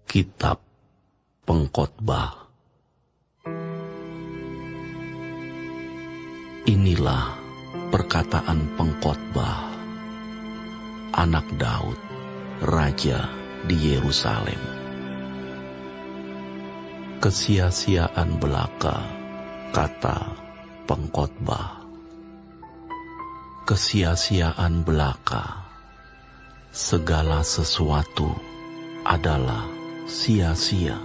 Kitab Pengkhotbah. Inilah perkataan pengkhotbah, anak Daud, raja di Yerusalem. Kesia-siaan belaka, kata pengkhotbah. Kesia-siaan belaka, segala sesuatu adalah sia-sia.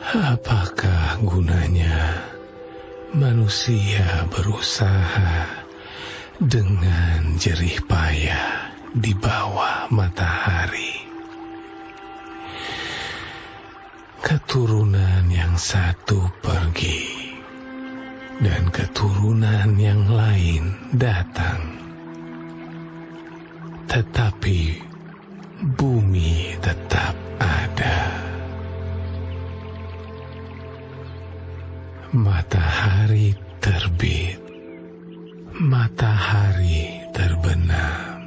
Apakah gunanya manusia berusaha dengan jerih payah di bawah matahari? Keturunan yang satu pergi dan keturunan yang lain datang, tetapi bumi tetap ada. Matahari terbit, matahari terbenam,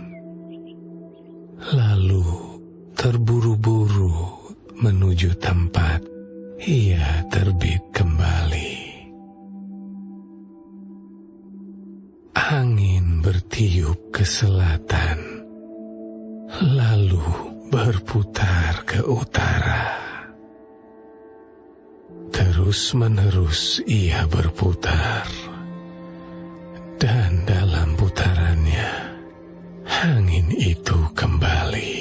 lalu terburu-buru menuju tempat ia terbit kembali. Angin bertiup ke selatan, lalu berputar ke utara. Terus-menerus ia berputar, dan dalam putarannya, angin itu kembali.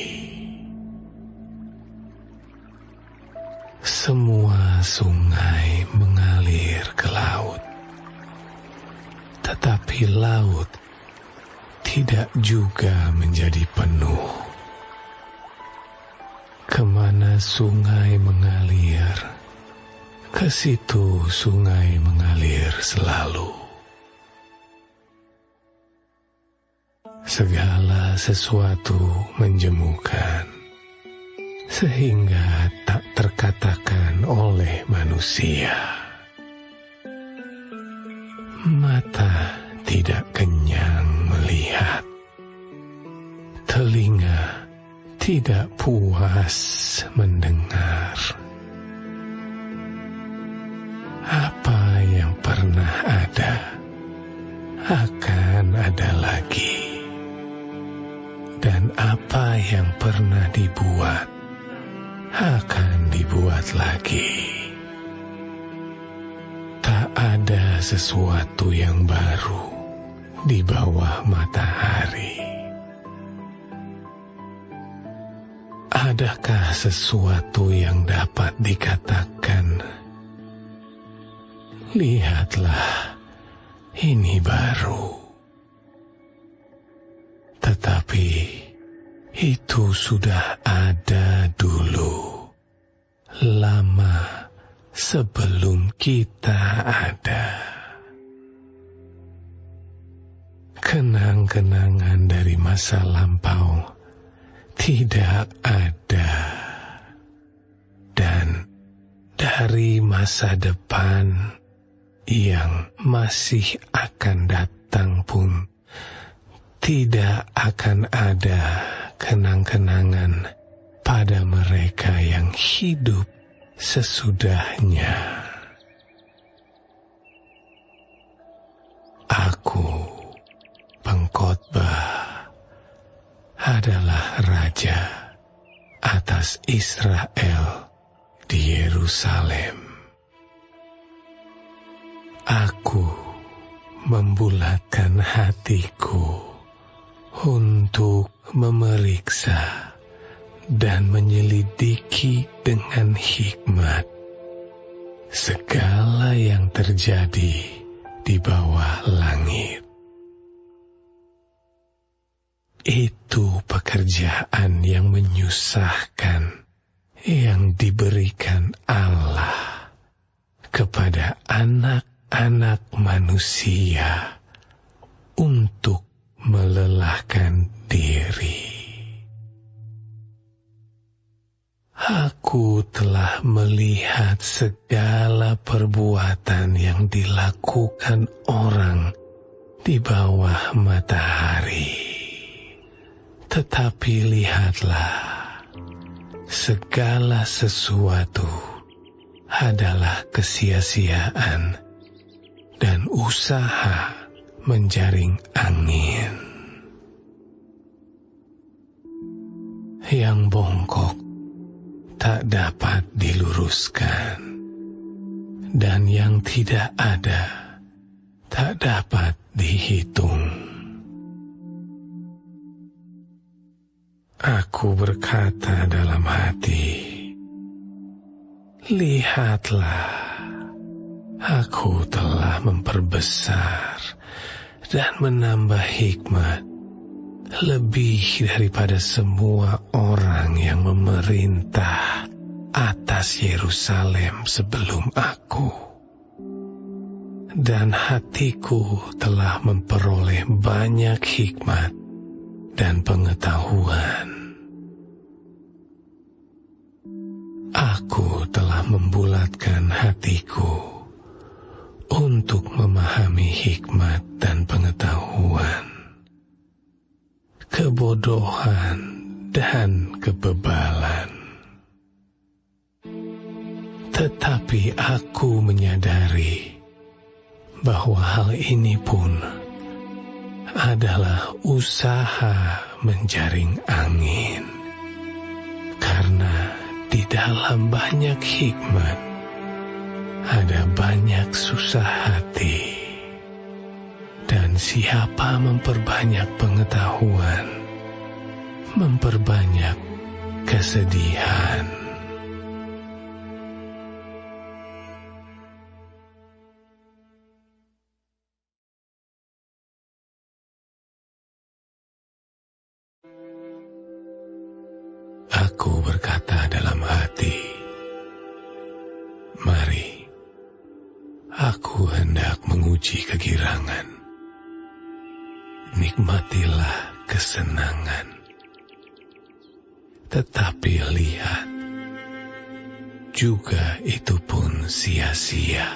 Semua sungai mengalir ke laut, tetapi laut tidak juga menjadi penuh. Kemana sungai mengalir, ke situ sungai mengalir selalu. Segala sesuatu menjemukan, sehingga tak terkatakan oleh manusia. Mata tidak kenyang melihat, telinga tidak puas mendengar. Apa yang pernah ada akan ada lagi, dan apa yang pernah dibuat akan dibuat lagi. Tak ada sesuatu yang baru di bawah matahari. Adakah sesuatu yang dapat dikatakan, lihatlah, ini baru? Tetapi itu sudah ada dulu, lama sebelum kita ada. Kenang-kenangan dari masa lampau tidak ada, dan dari masa depan yang masih akan datang pun tidak akan ada kenang-kenangan pada mereka yang hidup sesudahnya. Aku, pengkhotbah, adalah raja atas Israel di Yerusalem. Aku membulatkan hatiku untuk memeriksa dan menyelidiki dengan hikmat segala yang terjadi di bawah langit. Itu pekerjaan yang menyusahkan yang diberikan Allah kepada anak-anak manusia untuk melelahkan diri. Aku telah melihat segala perbuatan yang dilakukan orang di bawah matahari. Tetapi lihatlah, segala sesuatu adalah kesia-siaan dan usaha menjaring angin. Yang bongkok tak dapat diluruskan, dan yang tidak ada tak dapat dihitung. Aku berkata dalam hati, lihatlah, aku telah memperbesar dan menambah hikmat lebih daripada semua orang yang memerintah atas Yerusalem sebelum aku. Dan hatiku telah memperoleh banyak hikmat dan pengetahuan. Aku telah membulatkan hatiku untuk memahami hikmat dan pengetahuan, kebodohan dan kebebalan. Tetapi aku menyadari bahwa hal ini pun adalah usaha menjaring angin, karena di dalam banyak hikmat ada banyak susah hati. Dan siapa memperbanyak pengetahuan, memperbanyak kesedihan. Aku berkata dalam hati, mari, aku hendak menguji kegirangan. Nikmatilah kesenangan. Tetapi lihat, juga itu pun sia-sia.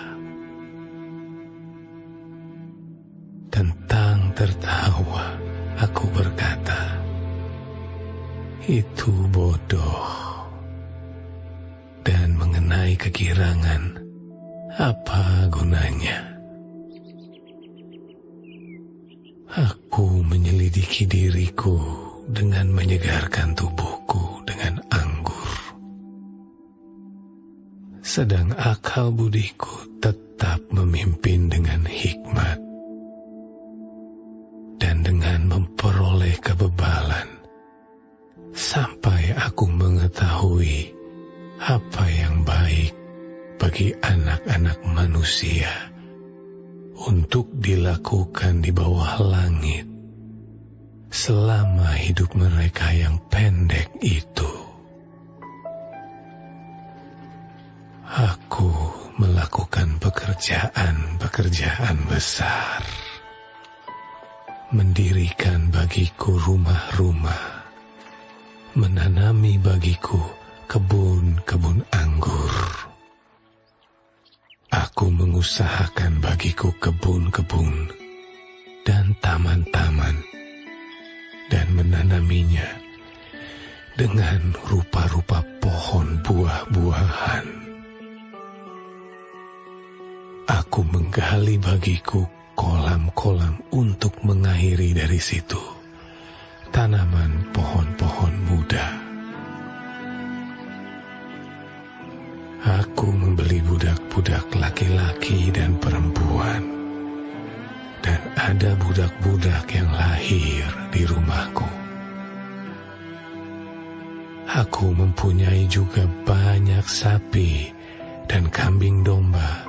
Tentang tertawa, aku berkata, itu bodoh. Dan mengenai kegirangan, apa gunanya? Aku menyelidiki diriku dengan menyegarkan tubuhku dengan anggur. Sedang akal budiku tetap memimpin dengan hikmat. Dan dengan memperoleh kebebalan, sampai aku mengetahui apa yang baik bagi anak-anak manusia untuk dilakukan di bawah langit selama hidup mereka yang pendek itu. Aku melakukan pekerjaan besar, mendirikan bagiku rumah-rumah, menanami bagiku kebun-kebun anggur. Aku mengusahakan bagiku kebun-kebun dan taman-taman, dan menanaminya dengan rupa-rupa pohon buah-buahan. Aku menggali bagiku kolam-kolam untuk mengairi dari situ tanaman pohon-pohon muda. Aku membeli budak-budak laki-laki dan perempuan, dan ada budak-budak yang lahir di rumahku. Aku mempunyai juga banyak sapi dan kambing domba,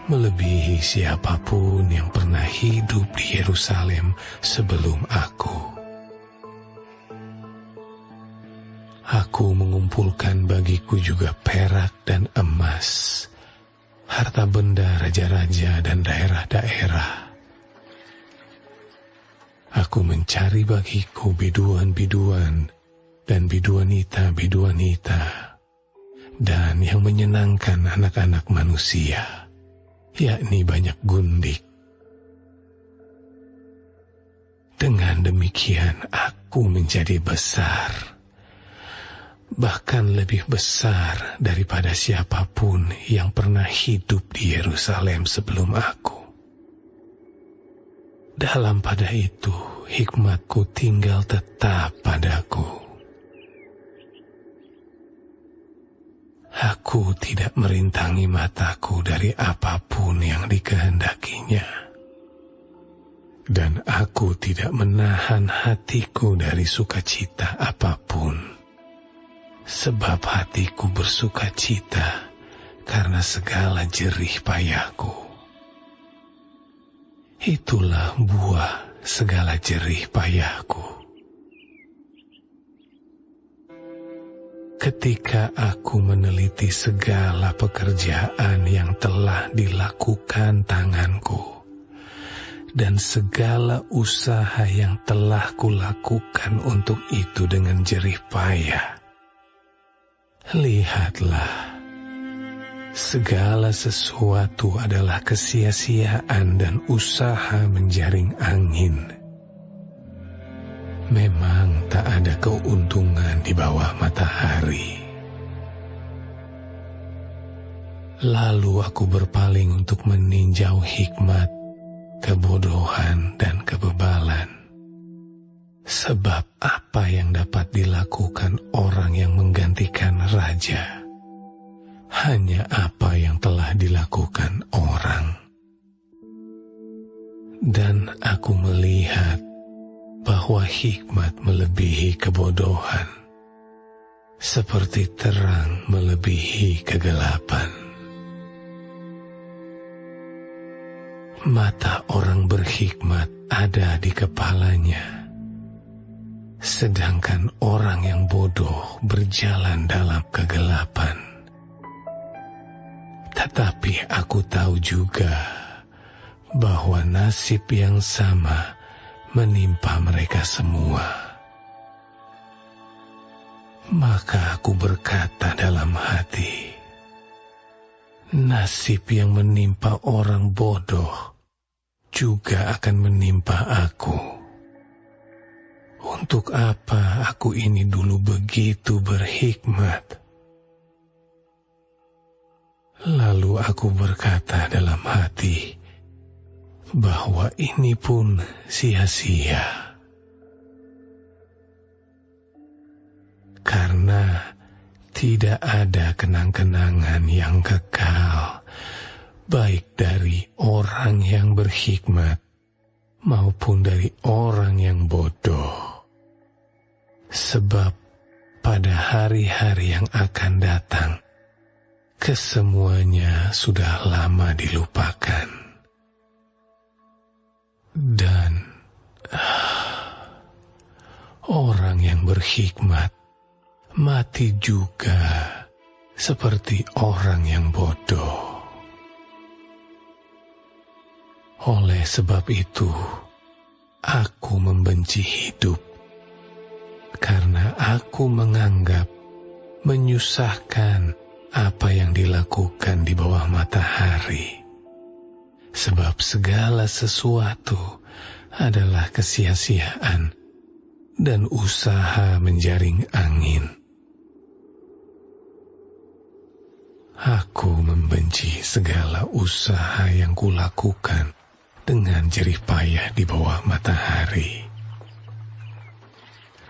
melebihi siapapun yang pernah hidup di Yerusalem sebelum aku. Aku mengumpulkan bagiku juga perak dan emas, harta benda raja-raja dan daerah-daerah. Aku mencari bagiku biduan-biduan dan biduanita-biduanita, dan yang menyenangkan anak-anak manusia, yakni banyak gundik. Dengan demikian aku menjadi besar, bahkan lebih besar daripada siapapun yang pernah hidup di Yerusalem sebelum aku. Dalam pada itu, hikmatku tinggal tetap padaku. Aku tidak merintangi mataku dari apapun yang dikehendakinya. Dan aku tidak menahan hatiku dari sukacita apapun, sebab hatiku bersukacita karena segala jerih payahku. Itulah buah segala jerih payahku. Ketika aku meneliti segala pekerjaan yang telah dilakukan tanganku, dan segala usaha yang telah kulakukan untuk itu dengan jerih payah, lihatlah, segala sesuatu adalah kesia-siaan dan usaha menjaring angin. Memang tak ada keuntungan di bawah matahari. Lalu aku berpaling untuk meninjau hikmat, kebodohan, dan kebebalan. Sebab apa yang dapat dilakukan orang yang menggantikan raja? Hanya apa yang telah dilakukan orang. Dan aku melihat bahwa hikmat melebihi kebodohan, seperti terang melebihi kegelapan. Mata orang berhikmat ada di kepalanya, sedangkan orang yang bodoh berjalan dalam kegelapan. Tetapi aku tahu juga bahwa nasib yang sama menimpa mereka semua. Maka aku berkata dalam hati, nasib yang menimpa orang bodoh juga akan menimpa aku. Untuk apa aku ini dulu begitu berhikmat? Lalu aku berkata dalam hati bahwa ini pun sia-sia. Karena tidak ada kenang-kenangan yang kekal, baik dari orang yang berhikmat maupun dari orang yang bodoh. Sebab pada hari-hari yang akan datang, kesemuanya sudah lama dilupakan. Dan orang yang berhikmat mati juga seperti orang yang bodoh. Oleh sebab itu, aku membenci hidup, karena aku menganggap menyusahkan apa yang dilakukan di bawah matahari. Sebab segala sesuatu adalah kesia-siaan dan usaha menjaring angin. Aku membenci segala usaha yang kulakukan dengan jerih payah di bawah matahari.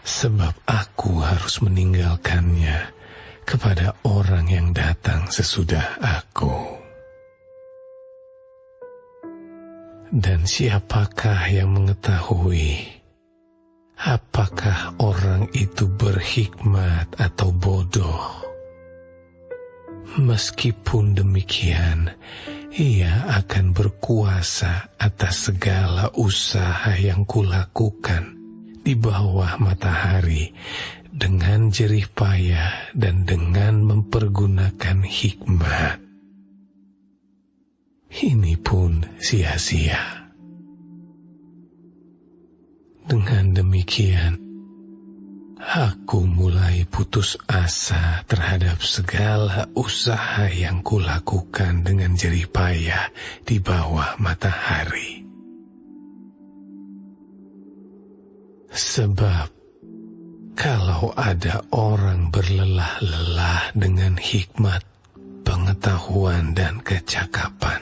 Sebab aku harus meninggalkannya kepada orang yang datang sesudah aku. Dan siapakah yang mengetahui apakah orang itu berhikmat atau bodoh? Meskipun demikian, ia akan berkuasa atas segala usaha yang kulakukan di bawah matahari dengan jerih payah dan dengan mempergunakan hikmat. Ini pun sia-sia. Dengan demikian, aku mulai putus asa terhadap segala usaha yang kulakukan dengan jerih payah di bawah matahari. Sebab kalau ada orang berlelah-lelah dengan hikmat, pengetahuan, dan kecakapan,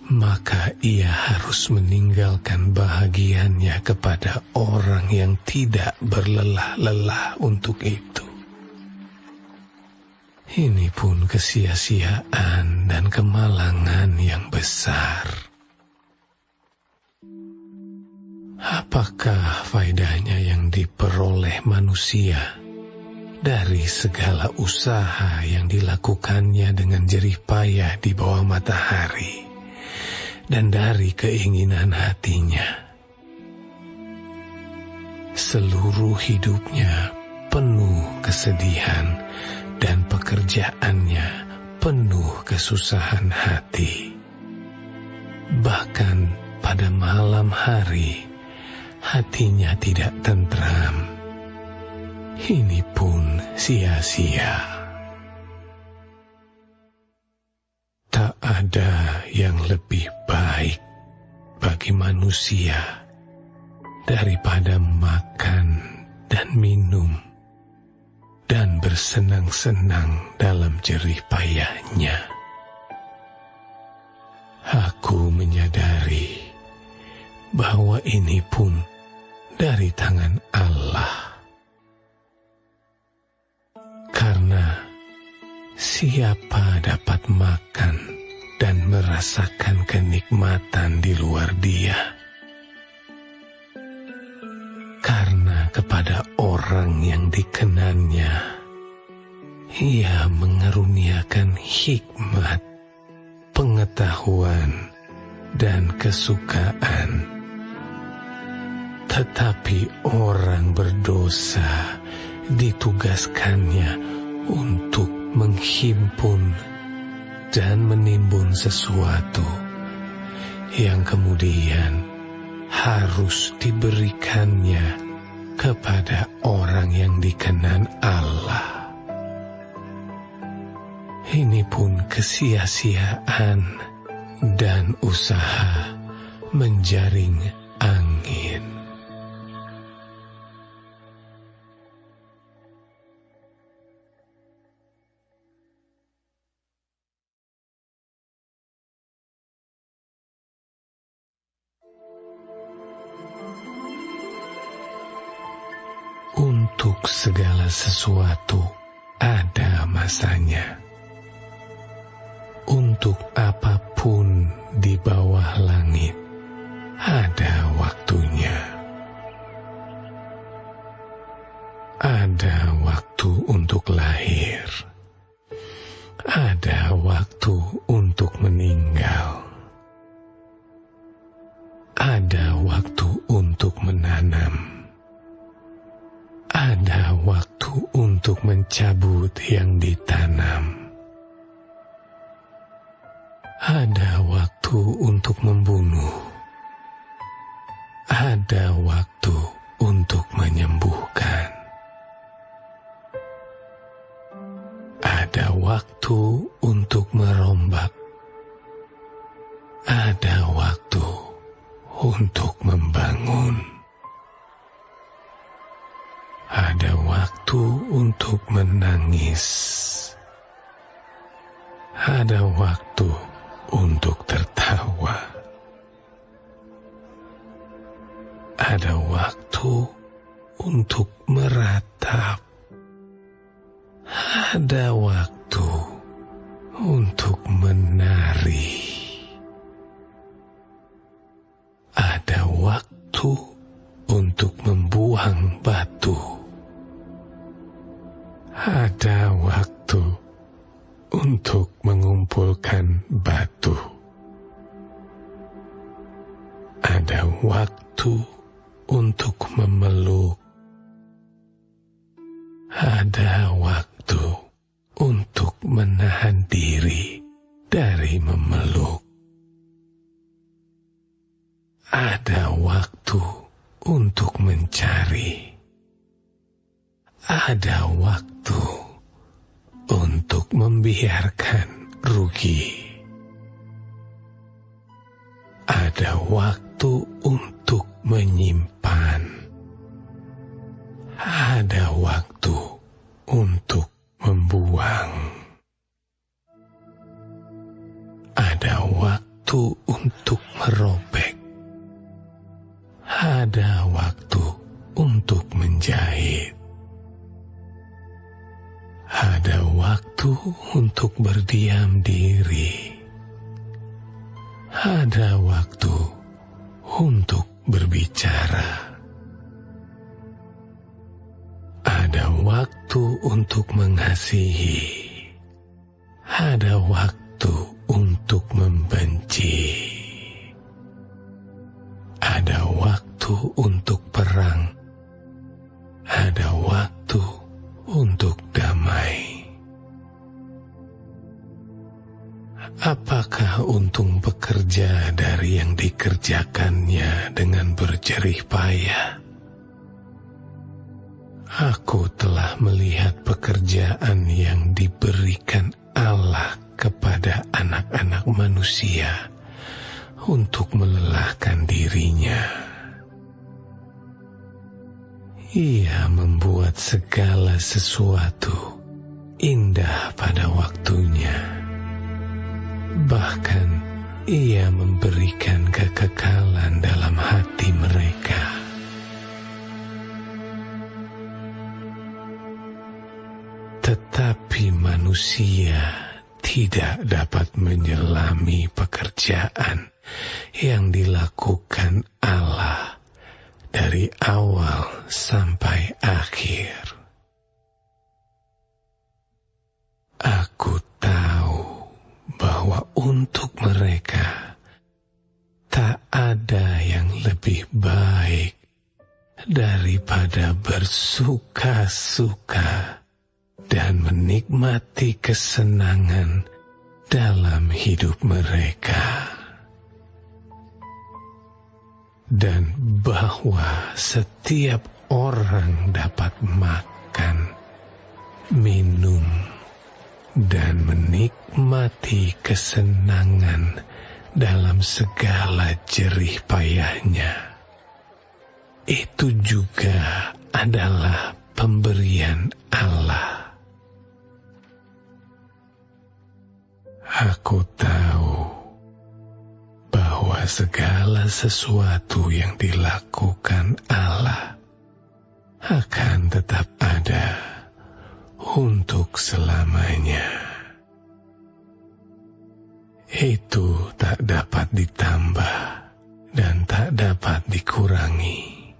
maka ia harus meninggalkan bahagiannya kepada orang yang tidak berlelah-lelah untuk itu. Ini pun kesia-siaan dan kemalangan yang besar. Apakah faedahnya yang diperoleh manusia dari segala usaha yang dilakukannya dengan jerih payah di bawah matahari dan dari keinginan hatinya? Seluruh hidupnya penuh kesedihan dan pekerjaannya penuh kesusahan hati. Bahkan pada malam hari, hatinya tidak tentram. Ini pun sia-sia. Tak ada yang lebih baik bagi manusia daripada makan dan minum dan bersenang-senang dalam jerih payahnya. Aku menyadari bahwa ini pun dari tangan Allah. Karena siapa dapat makan dan merasakan kenikmatan di luar Dia? Karena kepada orang yang dikenannya, Ia mengaruniakan hikmat, pengetahuan, dan kesukaan. Tetapi orang berdosa ditugaskannya untuk menghimpun dan menimbun sesuatu yang kemudian harus diberikannya kepada orang yang dikenan Allah. Ini pun kesia-siaan dan usaha menjaring angin. Untuk segala sesuatu ada masanya. Untuk apapun di bawah langit ada waktunya. Ada waktu untuk lahir. Ada waktu untuk meninggal. Ada waktu untuk menanam. Ada waktu untuk mencabut yang ditanam. Ada waktu untuk membunuh. Ada waktu untuk menyembuhkan. Ada waktu untuk merombak. Ada waktu untuk membangun. Ada waktu untuk menangis. Ada waktu untuk tertawa. Ada waktu untuk meratap. Ada waktu untuk menari. Ada waktu untuk membuang batu. Ada waktu untuk mengumpulkan batu. Ada waktu untuk memeluk. Ada waktu untuk menahan diri dari memeluk. Ada waktu untuk mencari. Ada waktu untuk membiarkan rugi. Ada waktu untuk menyimpan. ada waktu untuk membuang. Ada waktu untuk merobek. Ada waktu untuk menjahit. Ada waktu untuk berdiam diri. Ada waktu untuk berbicara. Ada waktu untuk mengasihi. Ada waktu untuk membenci. Ada waktu untuk perang. Ada waktu untuk damai. Apakah untung bekerja dari yang dikerjakannya dengan berjerih payah? Aku telah melihat pekerjaan yang diberikan Allah kepada anak-anak manusia untuk melelahkan dirinya. Ia membuat segala sesuatu indah pada waktunya. Bahkan ia memberikan kekekalan dalam hati mereka. Tetapi manusia tidak dapat menyelami pekerjaan yang dilakukan Allah dari awal sampai akhir. Aku tahu bahwa untuk mereka tak ada yang lebih baik daripada bersuka-suka dan menikmati kesenangan dalam hidup mereka. Dan bahwa setiap orang dapat makan, minum, dan menikmati kesenangan dalam segala jerih payahnya. Itu juga adalah pemberian Allah. Aku tahu bahwa segala sesuatu yang dilakukan Allah akan tetap ada untuk selamanya. Itu tak dapat ditambah dan tak dapat dikurangi.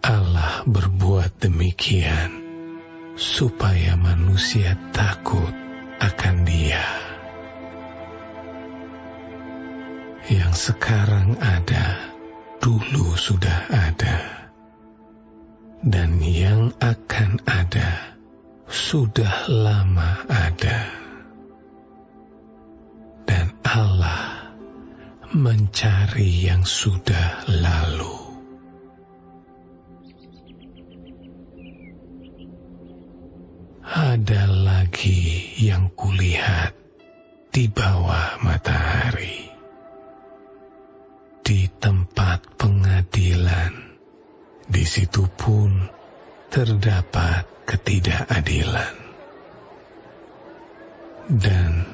Allah berbuat demikian supaya manusia takut akan Dia. Yang sekarang ada, dulu sudah ada. Dan yang akan ada, sudah lama ada. Dan Allah mencari yang sudah lalu. Ada lagi yang kulihat di bawah matahari. Di tempat pengadilan, di situ pun terdapat ketidakadilan. Dan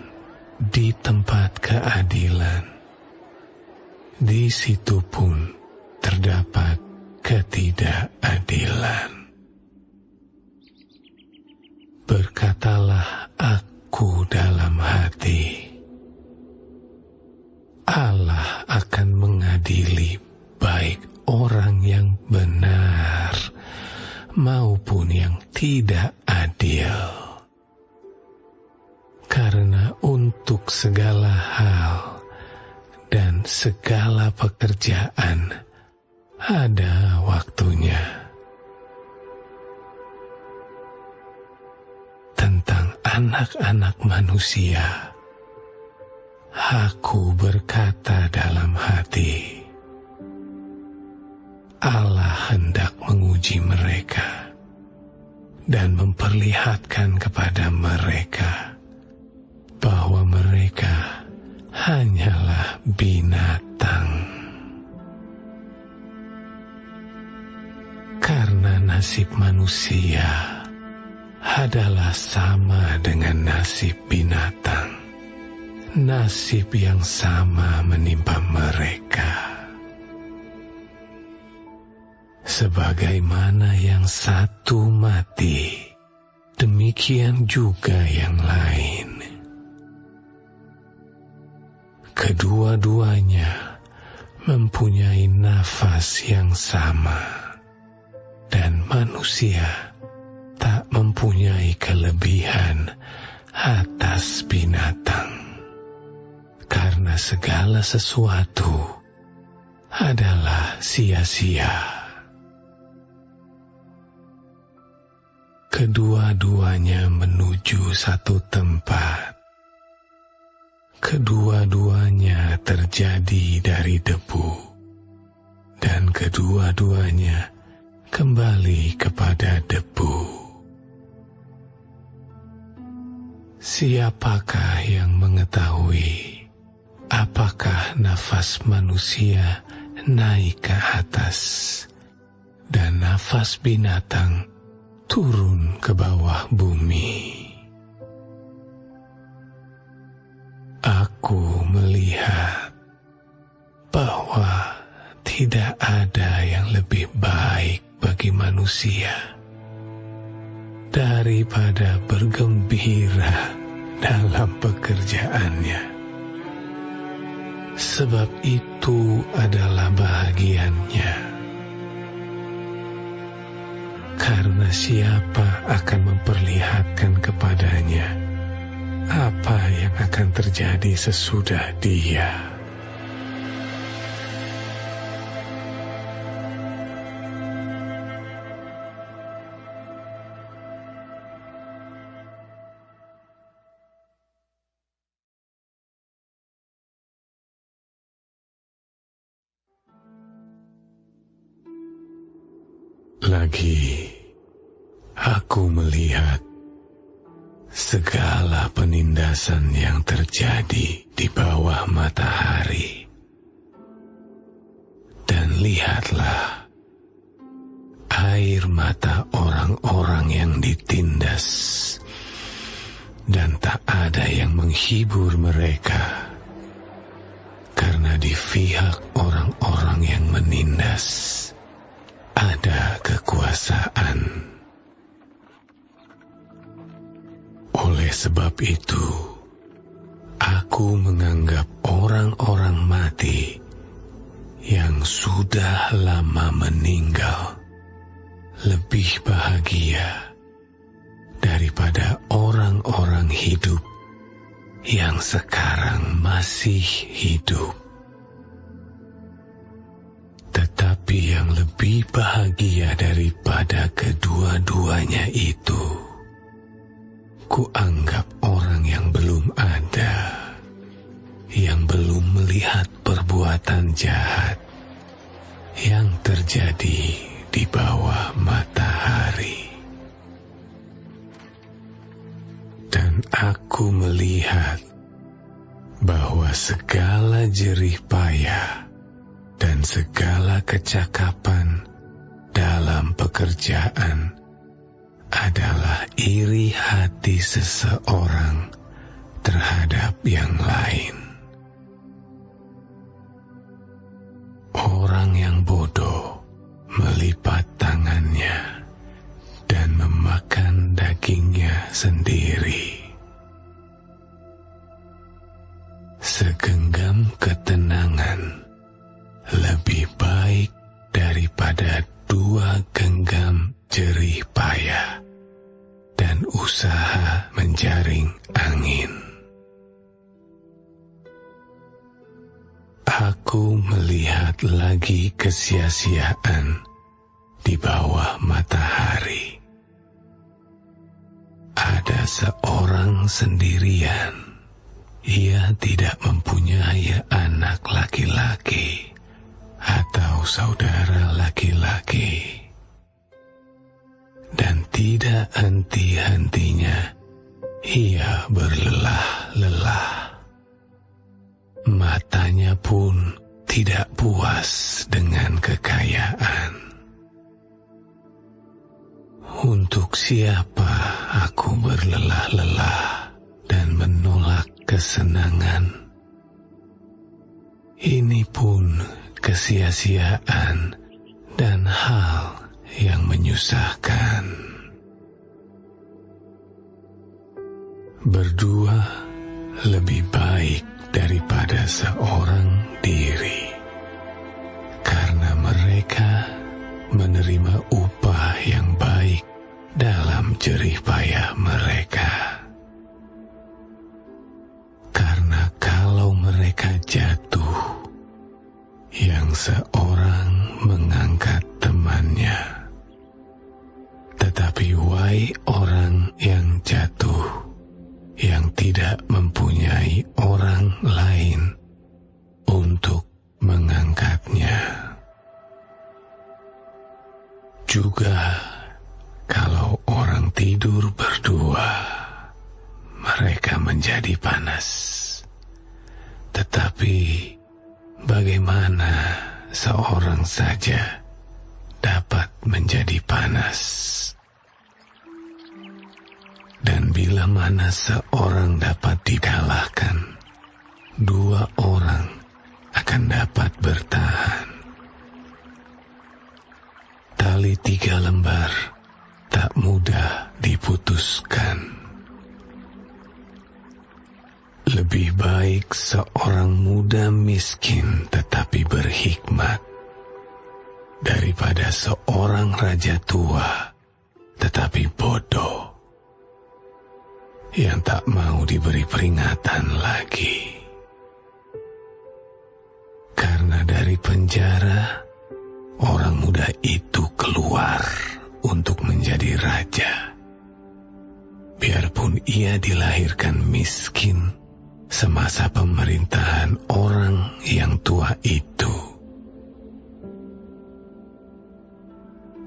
di tempat keadilan, di situ pun terdapat ketidakadilan. Berkatalah aku dalam hati, Allah akan mengadili baik orang yang benar maupun yang tidak adil. Karena untuk segala hal dan segala pekerjaan ada waktunya. Tentang anak-anak manusia, aku berkata dalam hati, Allah hendak menguji mereka dan memperlihatkan kepada mereka bahwa mereka hanyalah binatang. karena nasib manusia adalah sama dengan nasib binatang. Nasib yang sama menimpa mereka. Sebagaimana yang satu mati, demikian juga yang lain. Kedua-duanya mempunyai nafas yang sama, dan manusia tak mempunyai kelebihan atas binatang, karena segala sesuatu adalah sia-sia. Kedua-duanya menuju satu tempat. Kedua-duanya terjadi dari debu, dan kedua-duanya kembali kepada debu. Siapakah yang mengetahui apakah nafas manusia naik ke atas dan nafas binatang turun ke bawah bumi? Aku melihat bahwa tidak ada yang lebih baik bagi manusia daripada bergembira dalam pekerjaannya, sebab itu adalah bahagiannya. Karena siapa akan memperlihatkan kepadanya apa yang akan terjadi sesudah dia? Lagi, aku melihat segala penindasan yang terjadi di bawah matahari. Dan lihatlah, air mata orang-orang yang ditindas, dan tak ada yang menghibur mereka, karena di pihak orang-orang yang menindas ada kekuasaan. Oleh sebab itu, aku menganggap orang-orang mati yang sudah lama meninggal lebih bahagia daripada orang-orang hidup yang sekarang masih hidup. Tetapi yang lebih bahagia daripada kedua-duanya itu, kuanggap orang yang belum ada, yang belum melihat perbuatan jahat yang terjadi di bawah matahari. Dan aku melihat bahwa segala jerih payah dan segala kecakapan dalam pekerjaan adalah iri hati seseorang terhadap yang lain. Orang yang bodoh melipat tangannya dan memakan dagingnya sendiri. Segenggam ketenangan lebih baik daripada 2 genggam jerih payah dan usaha menjaring angin. Aku melihat lagi kesia-siaan di bawah matahari. Ada seorang sendirian. Ia tidak mempunyai anak laki-laki atau saudara laki-laki, dan tidak henti-hentinya ia berlelah-lelah. Matanya pun tidak puas dengan kekayaan. Untuk siapa aku berlelah-lelah dan menolak kesenangan? Ini pun kesia-siaan dan hal yang menyusahkan. Berdua lebih baik daripada seorang diri, karena mereka menerima upah yang baik dalam jerih payah mereka. Karena kalau mereka jatuh, yang seorang mengangkat temannya, tetapi wahai orang yang jatuh, yang tidak mempunyai orang lain untuk mengangkatnya. Juga kalau orang tidur berdua, mereka menjadi panas. Tetapi bagaimana seorang saja dapat menjadi panas? Dan bila mana seorang dapat dikalahkan, dua orang akan dapat bertahan. Tali 3 lembar tak mudah diputuskan. Lebih baik seorang muda miskin tetapi berhikmat, daripada seorang raja tua tetapi bodoh, yang tak mau diberi peringatan lagi. Karena dari penjara, orang muda itu keluar untuk menjadi raja. Biarpun ia dilahirkan miskin semasa pemerintahan orang yang tua itu.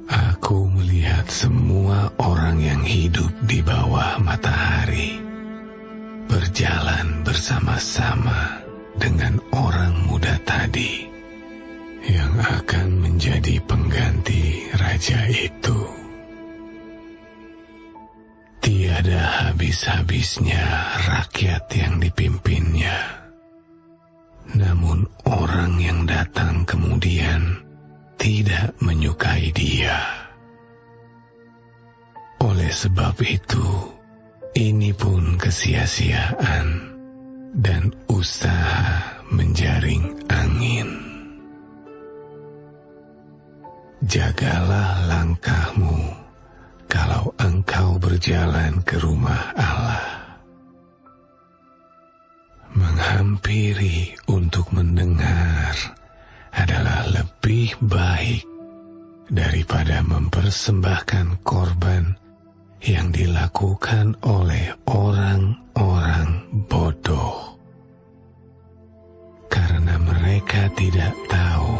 Aku melihat semua orang yang hidup di bawah matahari berjalan bersama-sama dengan orang muda tadi yang akan menjadi pengganti raja itu. Tiada habis-habisnya rakyat yang dipimpinnya. Namun orang yang datang kemudian tidak menyukai dia. Oleh sebab itu, ini pun kesia-siaan dan usaha menjaring angin. Jagalah langkahmu kalau engkau berjalan ke rumah Allah. Menghampiri untuk mendengar adalah lebih baik daripada mempersembahkan korban yang dilakukan oleh orang-orang bodoh, karena mereka tidak tahu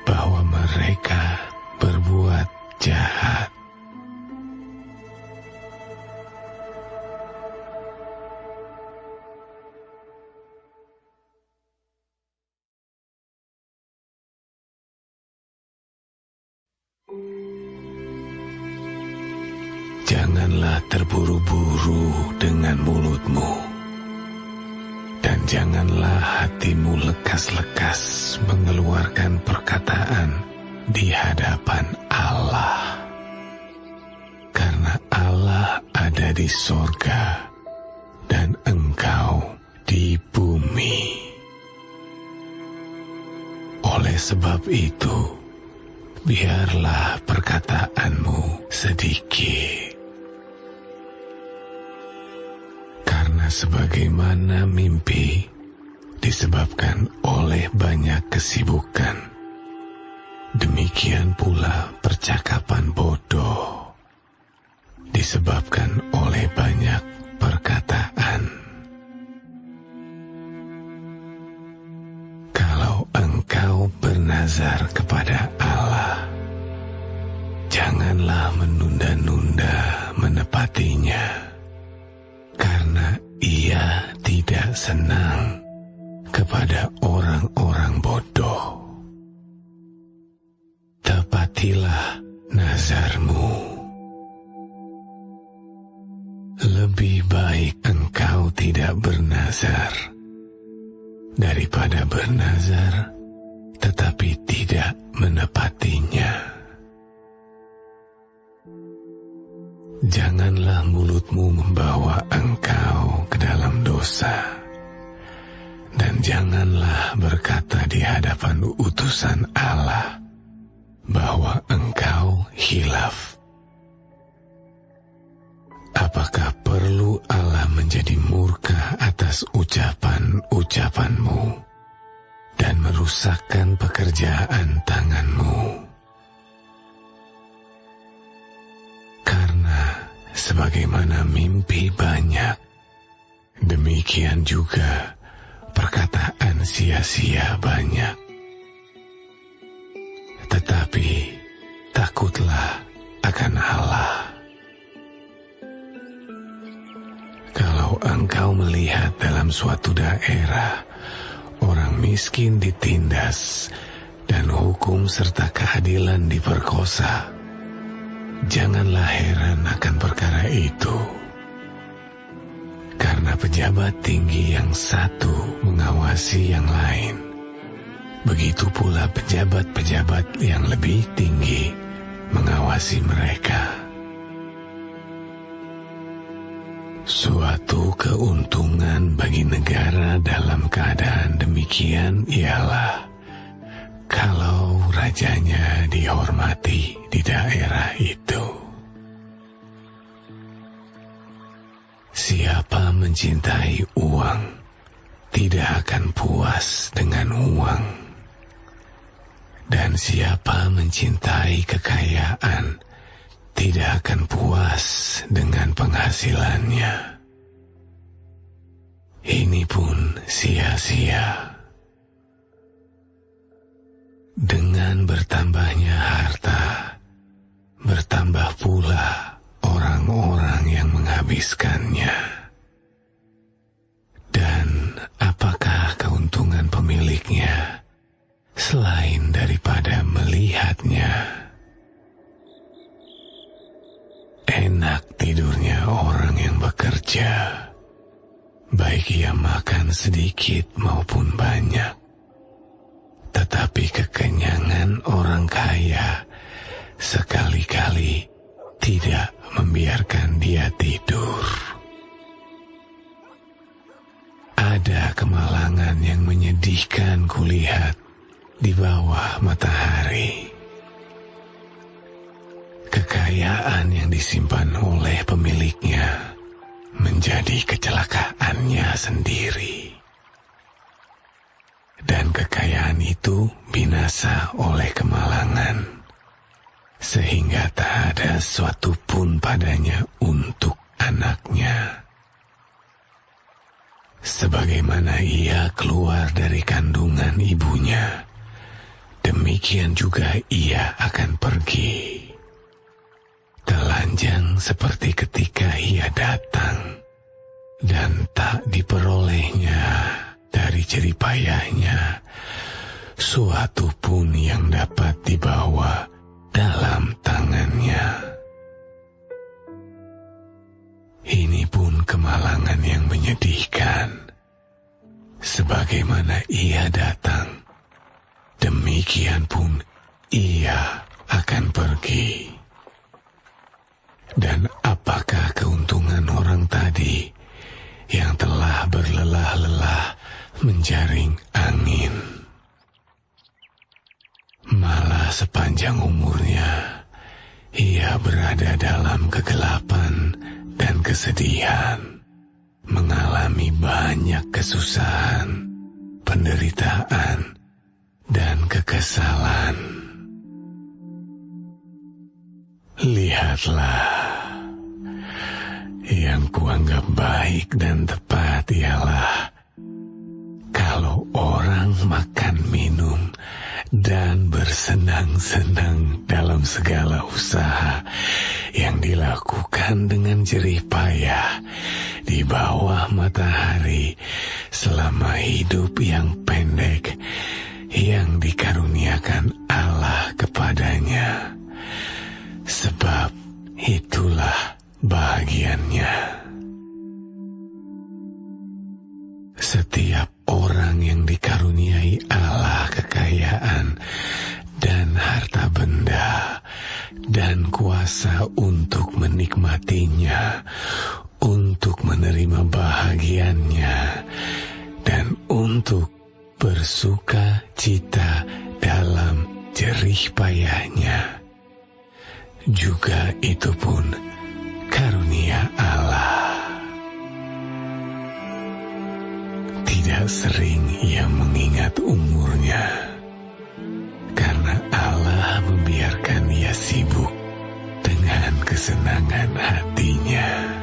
bahwa mereka berbuat jahat. Janganlah terburu-buru dengan mulutmu, dan janganlah hatimu lekas-lekas mengeluarkan perkataan di hadapan Allah, karena Allah ada di sorga dan engkau di bumi. Oleh sebab itu, biarlah perkataanmu sedikit. Karena sebagaimana mimpi disebabkan oleh banyak kesibukan, demikian pula percakapan bodoh disebabkan oleh banyak perkataan. Kalau engkau bernazar kepada Allah, janganlah menunda-nunda menepatinya, karena Ia tidak senang kepada orang-orang bodoh. Tepatilah nazarmu lebih baik engkau tidak bernazar daripada bernazar tetapi tidak menepatinya. Janganlah mulutmu membawa engkau ke dalam dosa, dan janganlah berkata di hadapan utusan Allah bahwa engkau khilaf. Apakah perlu Allah menjadi murka atas ucapan-ucapanmu dan merusakkan pekerjaan tanganmu? Karena sebagaimana mimpi banyak, demikian juga perkataan sia-sia banyak. Tetapi takutlah akan Allah. Kalau engkau melihat dalam suatu daerah orang miskin ditindas dan hukum serta keadilan diperkosa, janganlah heran akan perkara itu. Karena pejabat tinggi yang satu mengawasi yang lain, begitu pula pejabat-pejabat yang lebih tinggi mengawasi mereka. Suatu keuntungan bagi negara dalam keadaan demikian ialah kalau rajanya dihormati di daerah itu. Siapa mencintai uang tidak akan puas dengan uang, dan siapa mencintai kekayaan tidak akan puas dengan penghasilannya. Ini pun sia-sia. Dengan bertambahnya harta, bertambah pula orang-orang yang menghabiskannya. Dan apakah keuntungan pemiliknya selain daripada melihatnya? Enak tidurnya orang yang bekerja, baik ia makan sedikit maupun banyak. Tetapi kekenyangan orang kaya sekali-kali tidak membiarkan dia tidur. Ada kemalangan yang menyedihkan kulihat di bawah matahari. Kekayaan yang disimpan oleh pemiliknya menjadi kecelakaannya sendiri. Dan kekayaan itu binasa oleh kemalangan, sehingga tak ada suatu pun padanya untuk anaknya. Sebagaimana ia keluar dari kandungan ibunya, demikian juga ia akan pergi. Telanjang seperti ketika ia datang, dan tak diperolehnya dari jeripayahnya suatu pun yang dapat dibawa dalam tangannya. Ini pun kemalangan yang menyedihkan. Sebagaimana ia datang, demikian pun ia akan pergi. Dan apakah keuntungan orang tadi yang telah berlelah-lelah menjaring angin? Malah sepanjang umurnya ia berada dalam kegelapan dan kesedihan, mengalami banyak kesusahan, penderitaan, dan kekesalan. Lihatlah, yang kuanggap baik dan tepat ialah kalau orang makan minum dan bersenang-senang dalam segala usaha yang dilakukan dengan jerih payah di bawah matahari selama hidup yang pendek yang dikaruniakan Allah kepadanya. Sebab itulah bahagiannya. Setiap orang yang dikaruniai Allah kekayaan dan harta benda dan kuasa untuk menikmatinya, untuk menerima bahagiannya, dan untuk bersuka cita dalam jerih payahnya. Juga itu pun karunia Allah. Tidak sering ia mengingat umurnya, karena Allah membiarkan ia sibuk dengan kesenangan hatinya.